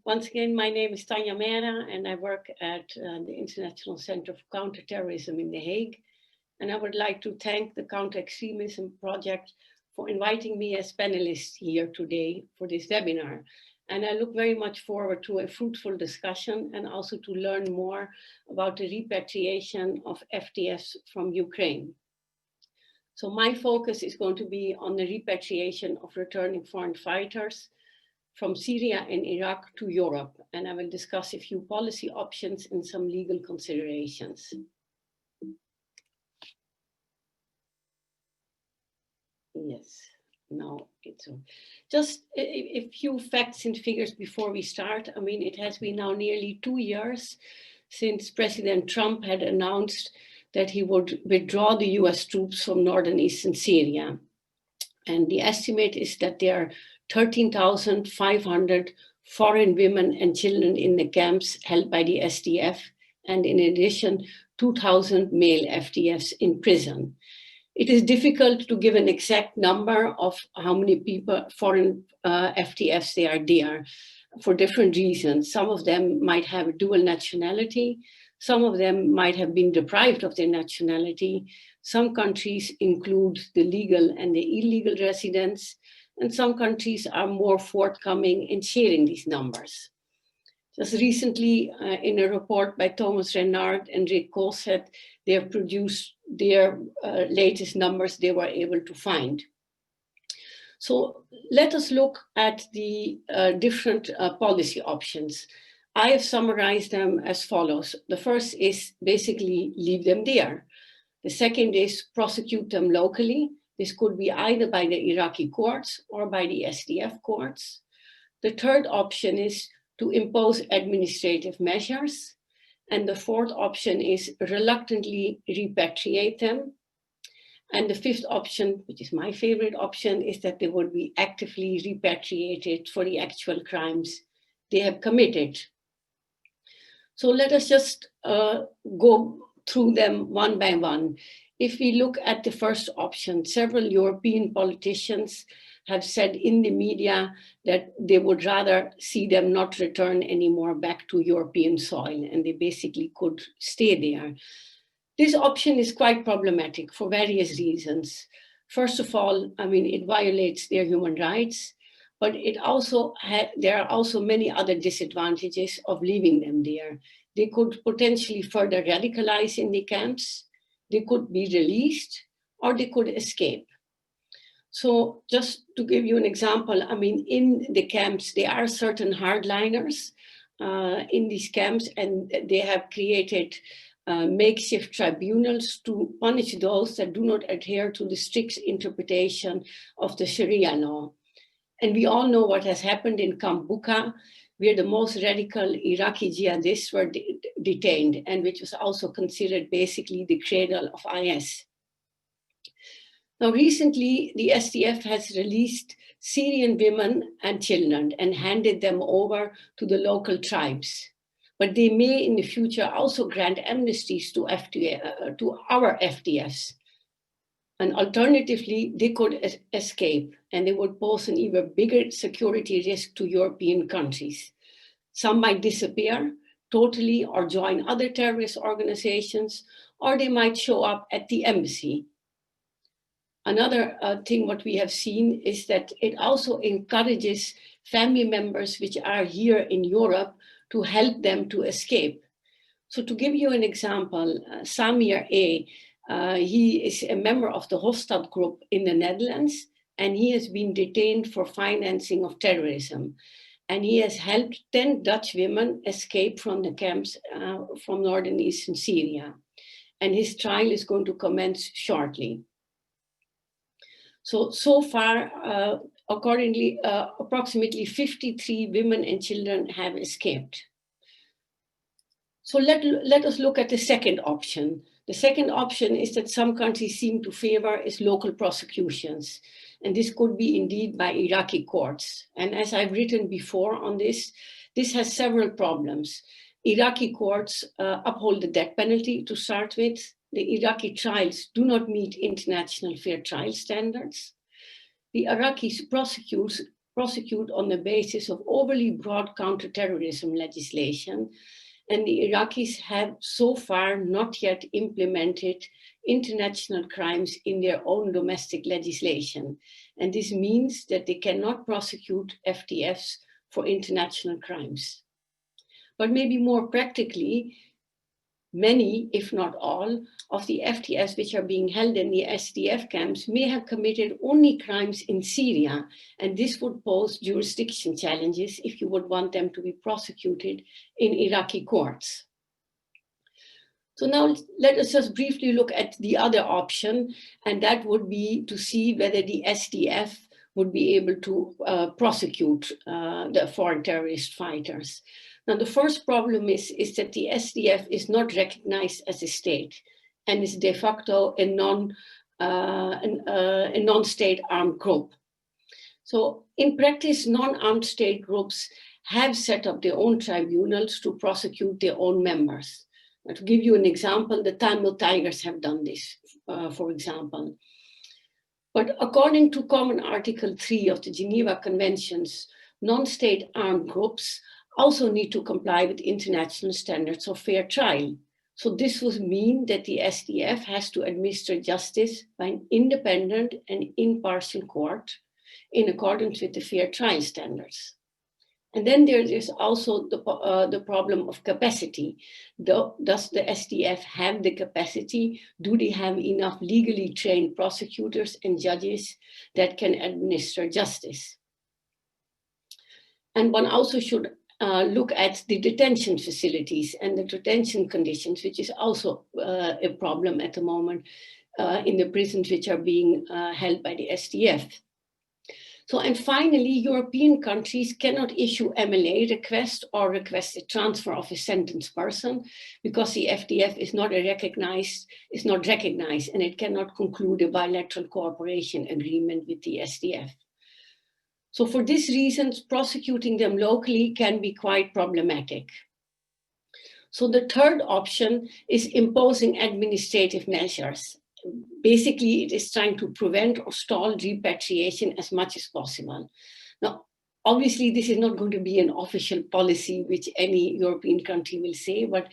Once again, my name is Tanya Mehra, and I work at the International Center for Counterterrorism in The Hague. And I would like to thank the Counter-Extremism Project for inviting me as panelist here today for this webinar. And I look very much forward to a fruitful discussion and also to learn more about the repatriation of FTFs from Ukraine. So my focus is going to be on the repatriation of returning foreign fighters from Syria and Iraq to Europe. And I will discuss a few policy options and some legal considerations. Yes, now it's on. Just a few facts and figures before we start. I mean, it has been now nearly 2 years since President Trump had announced that he would withdraw the US troops from northern eastern Syria. And the estimate is that there are 13,500 foreign women and children in the camps held by the SDF, and in addition, 2,000 male FTFs in prison. It is difficult to give an exact number of how many people, foreign FTFs there are there for different reasons. Some of them might have a dual nationality. Some of them might have been deprived of their nationality. Some countries include the legal and the illegal residents, and some countries are more forthcoming in sharing these numbers. Just recently, in a report by Thomas Renard and Rick Colsett, they have produced their latest numbers they were able to find. So let us look at the different policy options. I have summarized them as follows. The first is basically leave them there. The second is prosecute them locally. This could be either by the Iraqi courts or by the SDF courts. The third option is to impose administrative measures. And the fourth option is reluctantly repatriate them. And the fifth option, which is my favorite option, is that they would be actively repatriated for the actual crimes they have committed. So let us just go through them one by one. If we look at the first option, several European politicians have said in the media that they would rather see them not return anymore back to European soil, and they basically could stay there. This option is quite problematic for various reasons. First of all, I mean, it violates their human rights, but it also there are also many other disadvantages of leaving them there. They could potentially further radicalize in the camps, they could be released, or they could escape. So just to give you an example, I mean, in the camps, there are certain hardliners in these camps, and they have created makeshift tribunals to punish those that do not adhere to the strict interpretation of the Sharia law. And we all know what has happened in Camp Bucca, where the most radical Iraqi jihadists were detained, and which was also considered basically the cradle of IS. Now, recently, the SDF has released Syrian women and children and handed them over to the local tribes. But they may in the future also grant amnesties to our FTFs. And alternatively, they could escape, and they would pose an even bigger security risk to European countries. Some might disappear totally or join other terrorist organizations, or they might show up at the embassy. Another thing what we have seen is that it also encourages family members which are here in Europe to help them to escape. So to give you an example, Samir A., he is a member of the Hofstad group in the Netherlands, and he has been detained for financing of terrorism. And he has helped 10 Dutch women escape from the camps from northern eastern Syria. And his trial is going to commence shortly. So far, accordingly, approximately 53 women and children have escaped. So let us look at the second option. The second option is that some countries seem to favor is local prosecutions. And this could be indeed by Iraqi courts. And as I've written before on this, this has several problems. Iraqi courts uphold the death penalty to start with. The Iraqi trials do not meet international fair trial standards. The Iraqi prosecute on the basis of overly broad counterterrorism legislation, and the Iraqis have so far not yet implemented international crimes in their own domestic legislation. And this means that they cannot prosecute FTFs for international crimes. But maybe more practically, many, if not all, of the FTFs which are being held in the SDF camps may have committed only crimes in Syria, and this would pose jurisdiction challenges if you would want them to be prosecuted in Iraqi courts. So now let us just briefly look at the other option, and that would be to see whether the SDF would be able to prosecute the foreign terrorist fighters. Now, the first problem is that the SDF is not recognized as a state and is de facto a non-state armed group. So in practice, non-armed state groups have set up their own tribunals to prosecute their own members. Now, to give you an example, the Tamil Tigers have done this, for example. But according to Common Article 3 of the Geneva Conventions, non-state armed groups also need to comply with international standards of fair trial. So this would mean that the SDF has to administer justice by an independent and impartial court in accordance with the fair trial standards. And then there is also the problem of capacity. Does the SDF have the capacity? Do they have enough legally trained prosecutors and judges that can administer justice? And one also should look at the detention facilities and the detention conditions, which is also a problem at the moment in the prisons which are being held by the SDF. So, and finally, European countries cannot issue MLA request or request a transfer of a sentenced person because the FTF is not recognized, and it cannot conclude a bilateral cooperation agreement with the SDF. So for these reasons, prosecuting them locally can be quite problematic. So the third option is imposing administrative measures. Basically, it is trying to prevent or stall repatriation as much as possible. Now, obviously, this is not going to be an official policy which any European country will say, but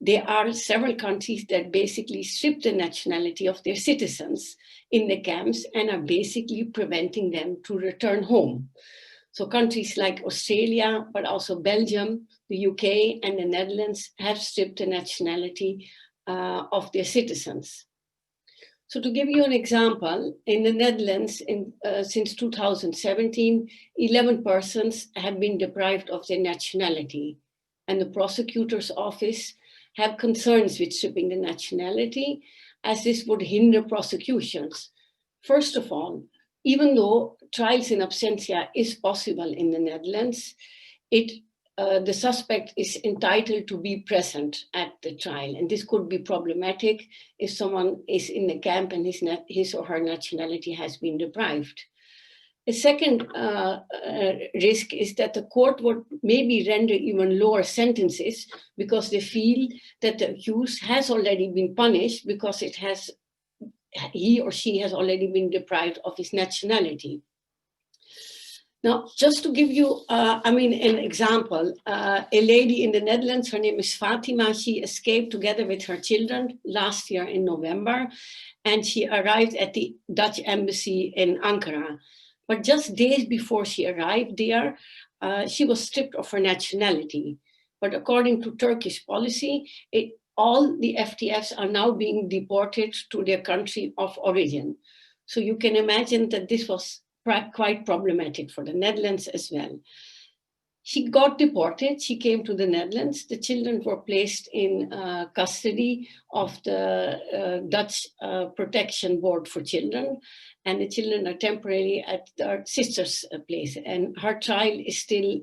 there are several countries that basically strip the nationality of their citizens in the camps and are basically preventing them to return home. So countries like Australia, but also Belgium, the UK, and the Netherlands have stripped the nationality of their citizens. So to give you an example, in the Netherlands, since 2017, 11 persons have been deprived of their nationality, and the prosecutor's office have concerns with stripping the nationality, as this would hinder prosecutions. First of all, even though trials in absentia is possible in the Netherlands, the suspect is entitled to be present at the trial. And this could be problematic if someone is in the camp and his or her nationality has been deprived. A second risk is that the court would maybe render even lower sentences because they feel that the accused has already been punished because he or she has already been deprived of his nationality. Now, just to give you, an example, a lady in the Netherlands, her name is Fatima, she escaped together with her children last year in November, and she arrived at the Dutch embassy in Ankara. But just days before she arrived there, she was stripped of her nationality. But according to Turkish policy, all the FTFs are now being deported to their country of origin. So you can imagine that this was quite problematic for the Netherlands as well. She got deported, she came to the Netherlands, the children were placed in custody of the Dutch Protection Board for Children, and the children are temporarily at their sister's place, and her trial is still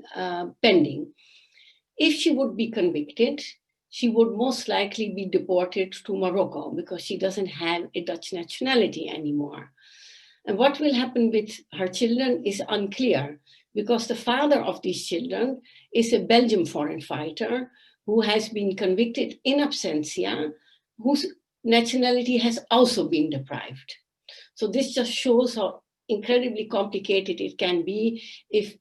pending. If she would be convicted, she would most likely be deported to Morocco because she doesn't have a Dutch nationality anymore. And what will happen with her children is unclear because the father of these children is a Belgian foreign fighter who has been convicted in absentia, whose nationality has also been deprived. So this just shows how incredibly complicated it can be if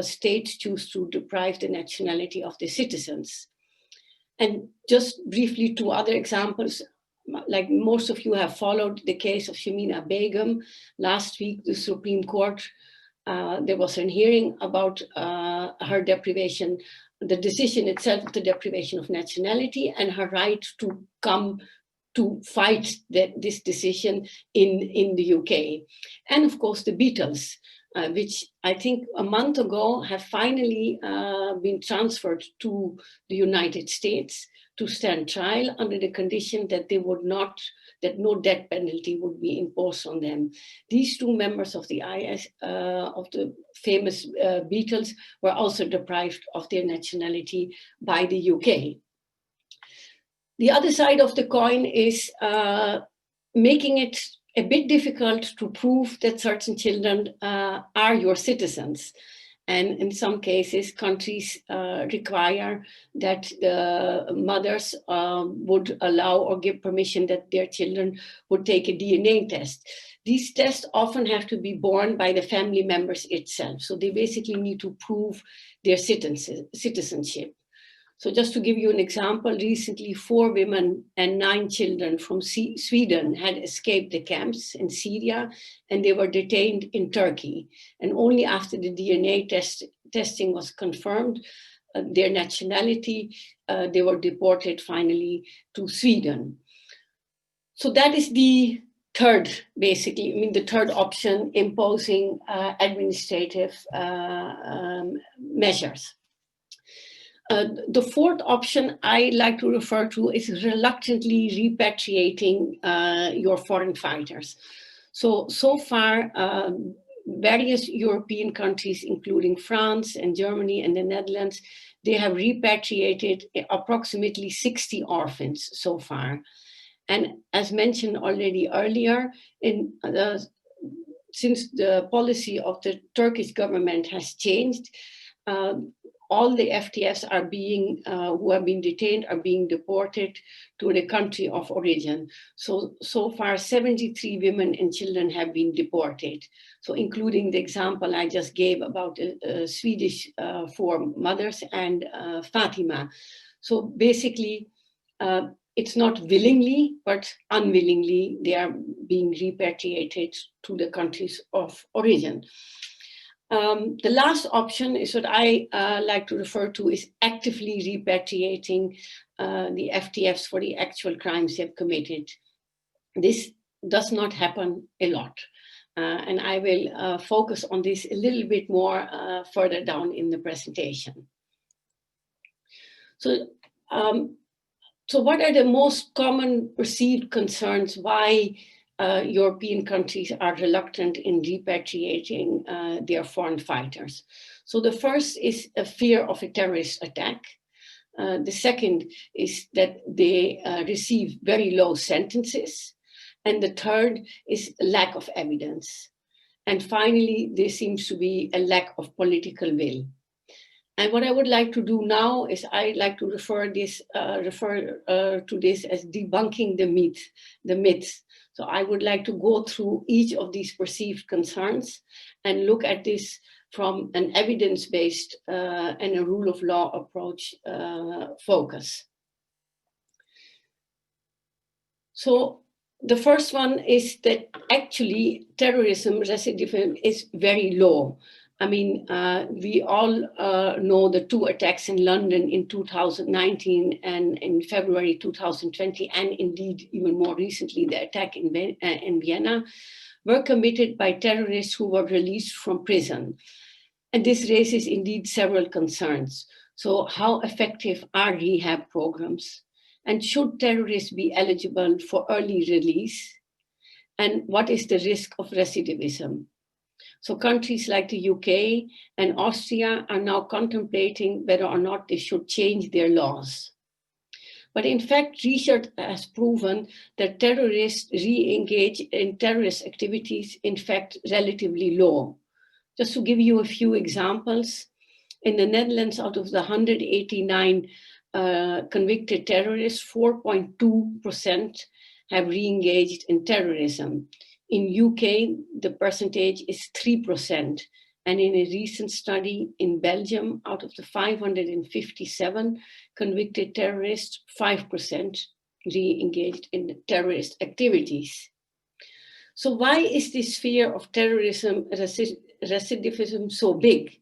states choose to deprive the nationality of the citizens. And just briefly, two other examples, like most of you have followed the case of Shamina Begum. Last week, the Supreme Court, there was a hearing about her deprivation, the decision itself of the deprivation of nationality and her right to come to fight this decision in the UK. And of course, the Beatles, which I think a month ago have finally been transferred to the United States to stand trial under the condition that they would not, that no death penalty would be imposed on them. These two members of the of the famous Beatles were also deprived of their nationality by the UK. The other side of the coin is making it a bit difficult to prove that certain children are your citizens. And in some cases, countries require that the mothers would allow or give permission that their children would take a DNA test. These tests often have to be borne by the family members itself. So they basically need to prove their citizenship. So just to give you an example, recently 4 women and 9 children from Sweden had escaped the camps in Syria, and they were detained in Turkey. And only after the DNA testing was confirmed, their nationality, they were deported finally to Sweden. So that is the third, basically, I mean, the third option, imposing administrative measures. The fourth option I like to refer to is reluctantly repatriating your foreign fighters. So far, various European countries, including France and Germany and the Netherlands, they have repatriated approximately 60 orphans so far. And as mentioned already earlier, since the policy of the Turkish government has changed, all the FTFs are being, who have been detained are being deported to the country of origin. So far 73 women and children have been deported. So including the example I just gave about Swedish 4 mothers and Fatima. So basically, it's not willingly, but unwillingly, they are being repatriated to the countries of origin. The last option is what I like to refer to is actively repatriating the FTFs for the actual crimes they've committed. This does not happen a lot. And I will focus on this a little bit more further down in the presentation. So what are the most common perceived concerns why European countries are reluctant in repatriating their foreign fighters? So the first is a fear of a terrorist attack. The second is that they receive very low sentences. And the third is lack of evidence. And finally, there seems to be a lack of political will. And what I would like to do now is I'd like to refer to this as debunking the myths. So I would like to go through each of these perceived concerns and look at this from an evidence-based and a rule of law approach focus. So the first one is that actually terrorism recidivism is very low. I mean, we all know the 2 attacks in London in 2019 and in February 2020, and indeed even more recently, the attack in Vienna, were committed by terrorists who were released from prison. And this raises indeed several concerns. So how effective are rehab programs? And should terrorists be eligible for early release? And what is the risk of recidivism? So countries like the UK and Austria are now contemplating whether or not they should change their laws. But in fact, research has proven that terrorists re-engage in terrorist activities, in fact, relatively low. Just to give you a few examples, in the Netherlands, out of the 189 convicted terrorists, 4.2% have re-engaged in terrorism. In UK, the percentage is 3%. And in a recent study in Belgium, out of the 557 convicted terrorists, 5% re-engaged in terrorist activities. So why is this fear of terrorism recidivism so big?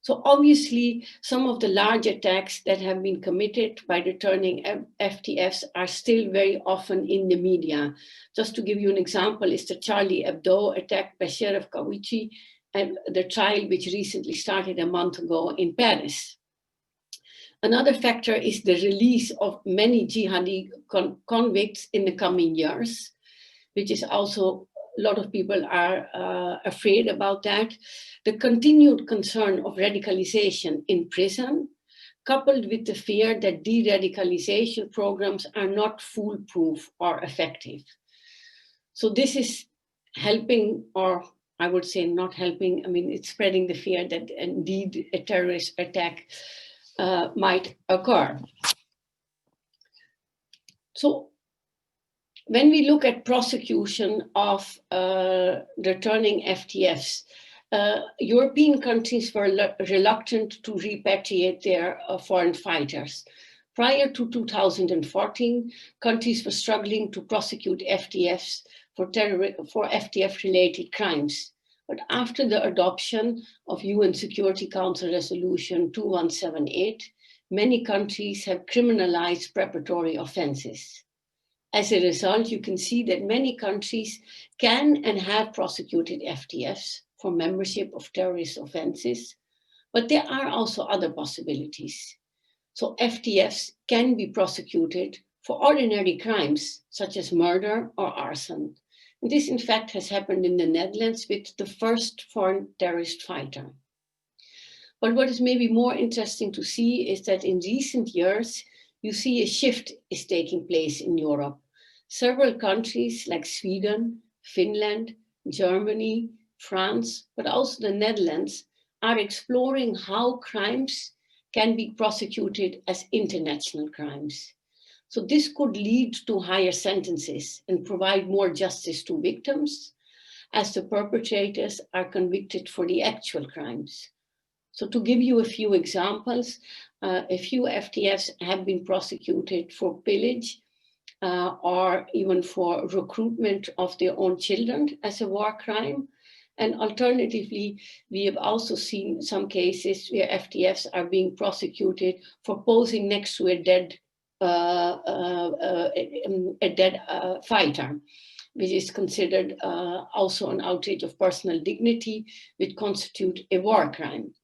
So obviously, some of the large attacks that have been committed by returning FTFs are still very often in the media. Just to give you an example, is the Charlie Hebdo attack by Sheriff Kawuchi and the trial which recently started a month ago in Paris. Another factor is the release of many jihadi convicts in the coming years, which is also, a lot of people are afraid about that. The continued concern of radicalization in prison, coupled with the fear that de-radicalization programs are not foolproof or effective. So this is helping, or I would say not helping, I mean, it's spreading the fear that indeed a terrorist attack might occur. So when we look at prosecution of returning FTFs, European countries were reluctant to repatriate their foreign fighters. Prior to 2014, countries were struggling to prosecute FTFs for FTF-related crimes. But after the adoption of UN Security Council Resolution 2178, many countries have criminalized preparatory offenses. As a result, you can see that many countries can and have prosecuted FTFs for membership of terrorist offenses, but there are also other possibilities. So FTFs can be prosecuted for ordinary crimes such as murder or arson. And this, in fact, has happened in the Netherlands with the first foreign terrorist fighter. But what is maybe more interesting to see is that in recent years, you see a shift is taking place in Europe. Several countries like Sweden, Finland, Germany, France, but also the Netherlands are exploring how crimes can be prosecuted as international crimes. So this could lead to higher sentences and provide more justice to victims as the perpetrators are convicted for the actual crimes. So to give you a few examples, a few FTFs have been prosecuted for pillage or even for recruitment of their own children as a war crime. And alternatively, we have also seen some cases where FTFs are being prosecuted for posing next to a dead fighter, which is considered also an outrage of personal dignity, which constitute a war crime.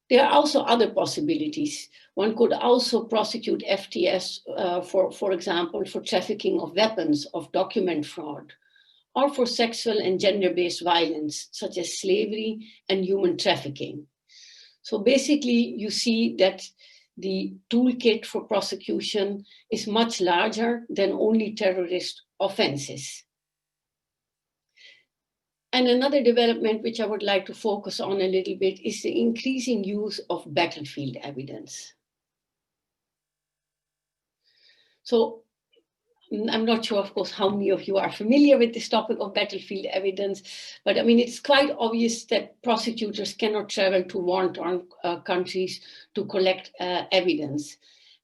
There are also other possibilities. One could also prosecute FTFs for example, for trafficking of weapons, of document fraud, or for sexual and gender-based violence, such as slavery and human trafficking. So basically, you see that the toolkit for prosecution is much larger than only terrorist offenses. And another development which I would like to focus on a little bit is the increasing use of battlefield evidence. So I'm not sure, of course, how many of you are familiar with this topic of battlefield evidence, but I mean, it's quite obvious that prosecutors cannot travel to war-torn countries to collect evidence.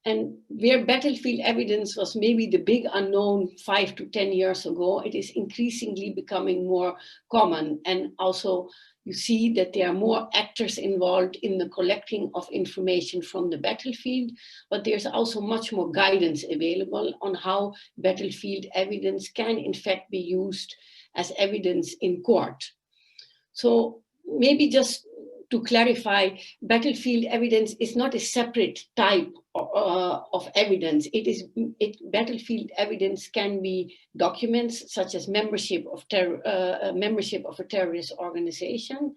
And where battlefield evidence was maybe the big unknown 5 to 10 years ago, it is increasingly becoming more common. And also you see that there are more actors involved in the collecting of information from the battlefield, but there's also much more guidance available on how battlefield evidence can in fact be used as evidence in court. So maybe just to clarify, battlefield evidence is not a separate type of evidence. Battlefield evidence can be documents such as membership of a terrorist organization.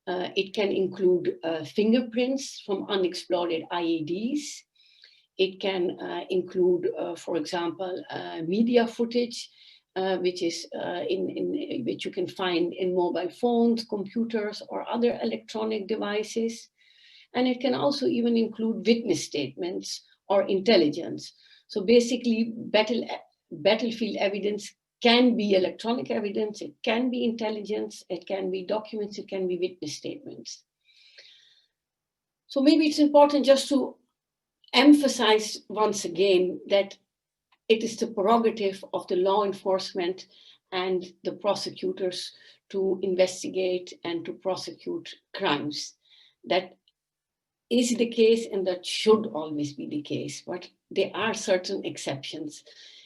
It can include fingerprints from unexploded IEDs. It can include, for example, media footage, which you can find in mobile phones, computers, or other electronic devices. And it can also even include witness statements or intelligence. So basically, battlefield evidence can be electronic evidence, it can be intelligence, it can be documents, it can be witness statements. So maybe it's important just to emphasize once again that it is the prerogative of the law enforcement and the prosecutors to investigate and to prosecute crimes. That is the case, and that should always be the case, but there are certain exceptions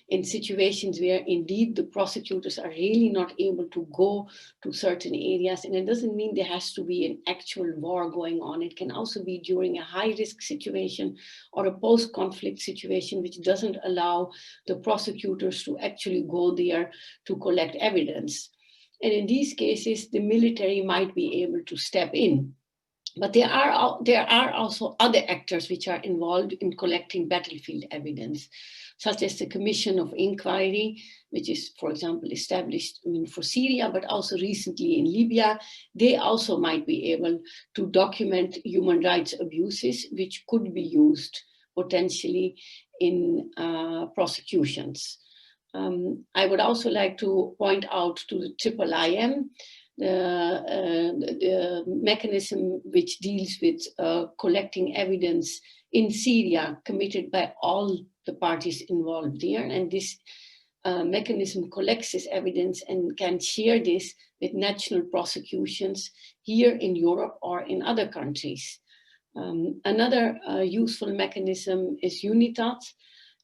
in situations where indeed the prosecutors are really not able to go to certain areas. And it doesn't mean there has to be an actual war going on. It can also be during a high-risk situation or a post-conflict situation, which doesn't allow the prosecutors to actually go there to collect evidence. And in these cases, the military might be able to step in. But there are also other actors which are involved in collecting battlefield evidence, such as the Commission of Inquiry, which is, for example, established for Syria, but also recently in Libya. They also might be able to document human rights abuses, which could be used potentially in prosecutions. I would also like to point out to the IIIM, the mechanism which deals with collecting evidence in Syria committed by all the parties involved there. And this mechanism collects this evidence and can share this with national prosecutions here in Europe or in other countries. Another useful mechanism is UNITAD,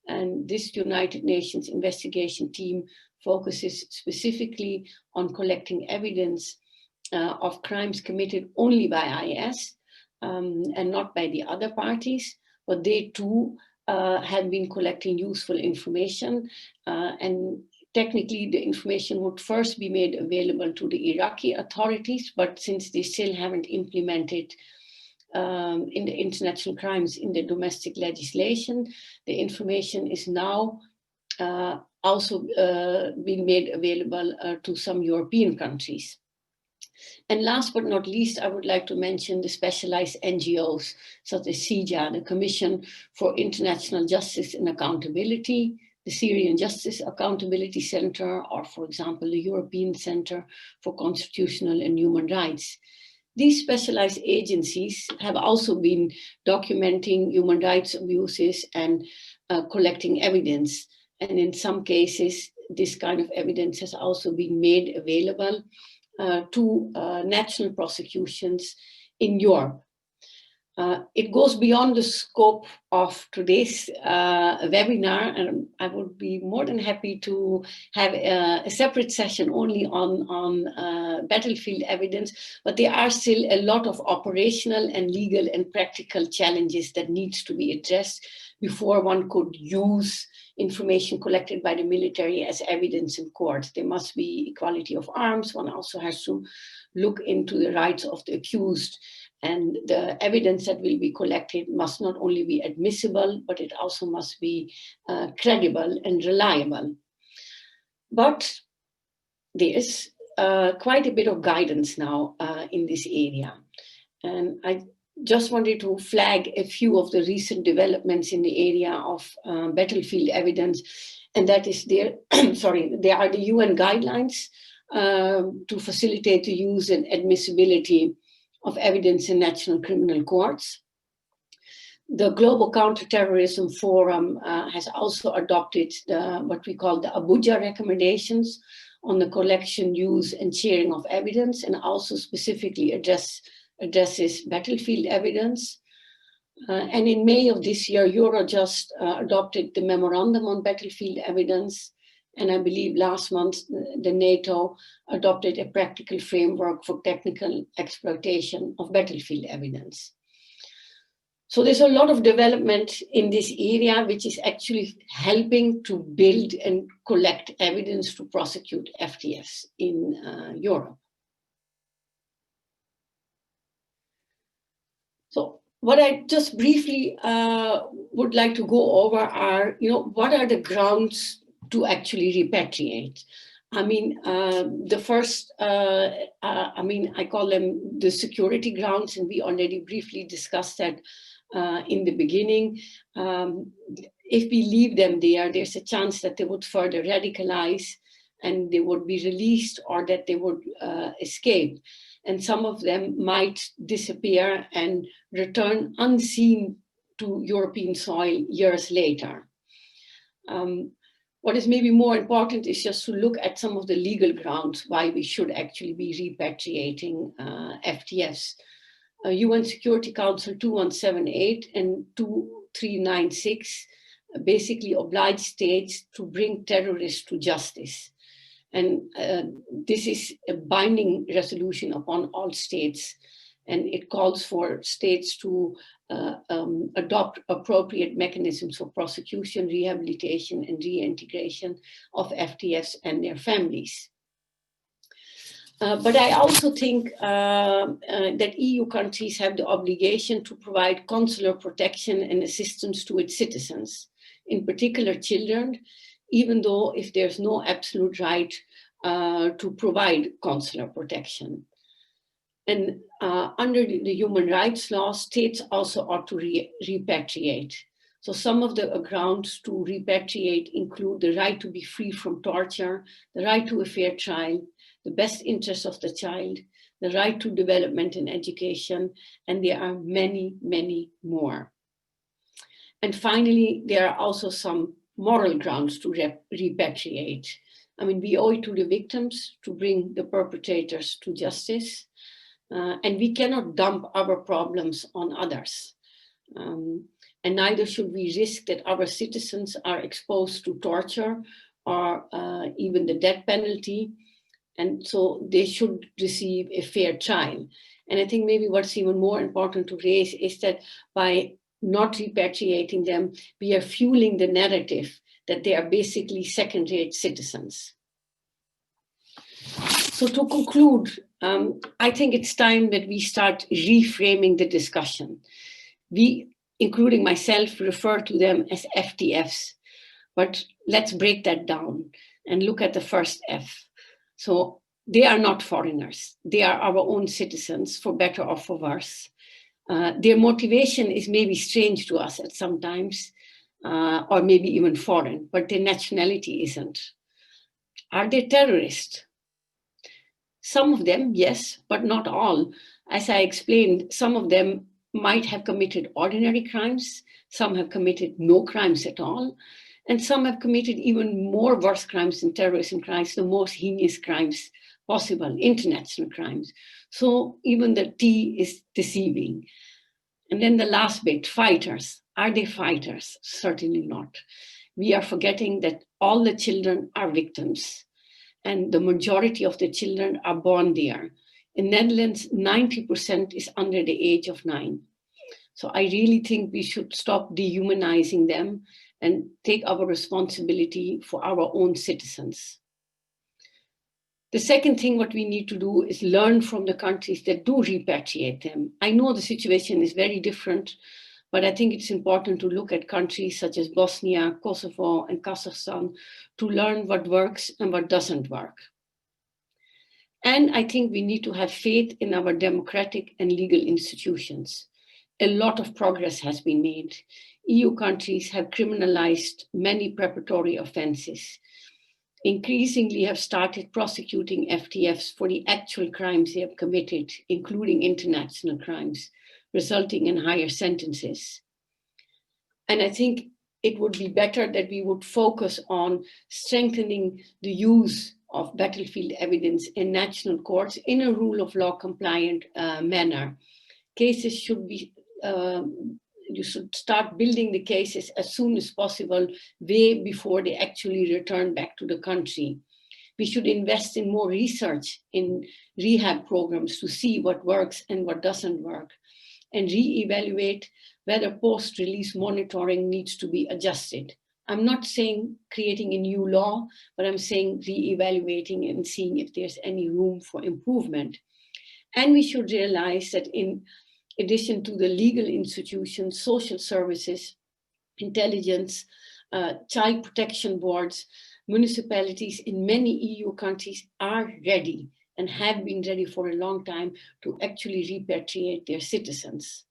and this United Nations investigation team focuses specifically on collecting evidence of crimes committed only by IS and not by the other parties, but they too have been collecting useful information, and technically the information would first be made available to the Iraqi authorities, but since they still haven't implemented in the international crimes in the domestic legislation, the information is now also being made available to some European countries. And last but not least, I would like to mention the specialized NGOs, such as CIJA, the Commission for International Justice and Accountability, the Syrian Justice Accountability Center, or for example, the European Center for Constitutional and Human Rights. These specialized agencies have also been documenting human rights abuses and collecting evidence. And in some cases, this kind of evidence has also been made available to national prosecutions in Europe. It goes beyond the scope of today's webinar, and I would be more than happy to have a separate session only on battlefield evidence, but there are still a lot of operational and legal and practical challenges that needs to be addressed before one could use information collected by the military as evidence in court. There must be equality of arms. One also has to look into the rights of the accused, and the evidence that will be collected must not only be admissible, but it also must be credible and reliable. But there is quite a bit of guidance now in this area. And I just wanted to flag a few of the recent developments in the area of battlefield evidence, and that is there are the UN guidelines to facilitate the use and admissibility of evidence in national criminal courts. The Global Counterterrorism Forum has also adopted what we call the Abuja recommendations on the collection, use, and sharing of evidence, and also specifically addresses battlefield evidence. And in May of this year, Eurojust adopted the Memorandum on Battlefield Evidence. And I believe last month, the NATO adopted a practical framework for technical exploitation of battlefield evidence. So there's a lot of development in this area, which is actually helping to build and collect evidence to prosecute FTFs in Europe. So what I just briefly would like to go over are, what are the grounds to actually repatriate? I mean, the first, I call them the security grounds, and we already briefly discussed that in the beginning. If we leave them there, there's a chance that they would further radicalize and they would be released or that they would escape. And some of them might disappear and return unseen to European soil years later. What is maybe more important is just to look at some of the legal grounds why we should actually be repatriating FTFs. UN Security Council 2178 and 2396 basically oblige states to bring terrorists to justice. And this is a binding resolution upon all states. And it calls for states to adopt appropriate mechanisms for prosecution, rehabilitation, and reintegration of FTFs and their families. But I also think that EU countries have the obligation to provide consular protection and assistance to its citizens, in particular children, even though if there's no absolute right to provide consular protection. And under the human rights law, states also ought to repatriate. So some of the grounds to repatriate include the right to be free from torture, the right to a fair trial, the best interest of the child, the right to development and education, and there are many, many more. And finally, there are also some moral grounds to repatriate. I mean, we owe it to the victims to bring the perpetrators to justice, and we cannot dump our problems on others. And neither should we risk that our citizens are exposed to torture or even the death penalty. And so they should receive a fair trial. And I think maybe what's even more important to raise is that by not repatriating them, we are fueling the narrative that they are basically second-rate citizens. So to conclude, I think it's time that we start reframing the discussion. We, including myself, refer to them as FTFs, but let's break that down and look at the first F. So they are not foreigners. They are our own citizens, for better or for worse. Their motivation is maybe strange to us at some times, or maybe even foreign, but their nationality isn't. Are they terrorists? Some of them, yes, but not all. As I explained, some of them might have committed ordinary crimes, some have committed no crimes at all, and some have committed even more worse crimes than terrorism crimes, the most heinous crimes possible, international crimes. So even the T is deceiving. And then the last bit, fighters. Are they fighters? Certainly not. We are forgetting that all the children are victims, and the majority of the children are born there. In Netherlands, 90% is under the age of 9. So I really think we should stop dehumanizing them and take our responsibility for our own citizens. The second thing what we need to do is learn from the countries that do repatriate them. I know the situation is very different, but I think it's important to look at countries such as Bosnia, Kosovo, and Kazakhstan to learn what works and what doesn't work. And I think we need to have faith in our democratic and legal institutions. A lot of progress has been made. EU countries have criminalized many preparatory offenses, increasingly have started prosecuting FTFs for the actual crimes they have committed, including international crimes, resulting in higher sentences. And I think it would be better that we would focus on strengthening the use of battlefield evidence in national courts in a rule of law compliant manner. Cases should be, you should start building the cases as soon as possible, way before they actually return back to the country. We should invest in more research in rehab programs to see what works and what doesn't work, and reevaluate whether post-release monitoring needs to be adjusted. I'm not saying creating a new law, but I'm saying reevaluating and seeing if there's any room for improvement. And we should realize that in addition to the legal institutions, social services, intelligence, child protection boards, municipalities in many EU countries are ready and have been ready for a long time to actually repatriate their citizens.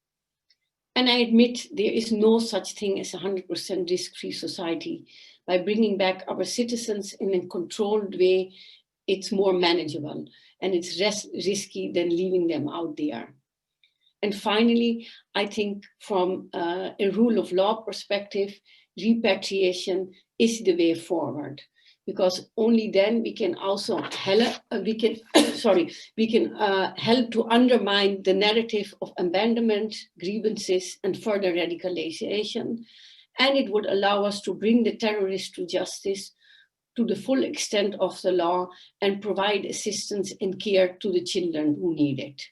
And I admit there is no such thing as a 100% risk-free society, by bringing back our citizens in a controlled way, it's more manageable and it's less risky than leaving them out there. And finally, I think from a rule of law perspective, repatriation is the way forward, because only then we can also help, help to undermine the narrative of abandonment, grievances, and further radicalization. And it would allow us to bring the terrorists to justice to the full extent of the law and provide assistance and care to the children who need it.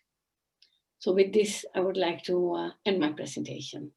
So with this, I would like to end my presentation.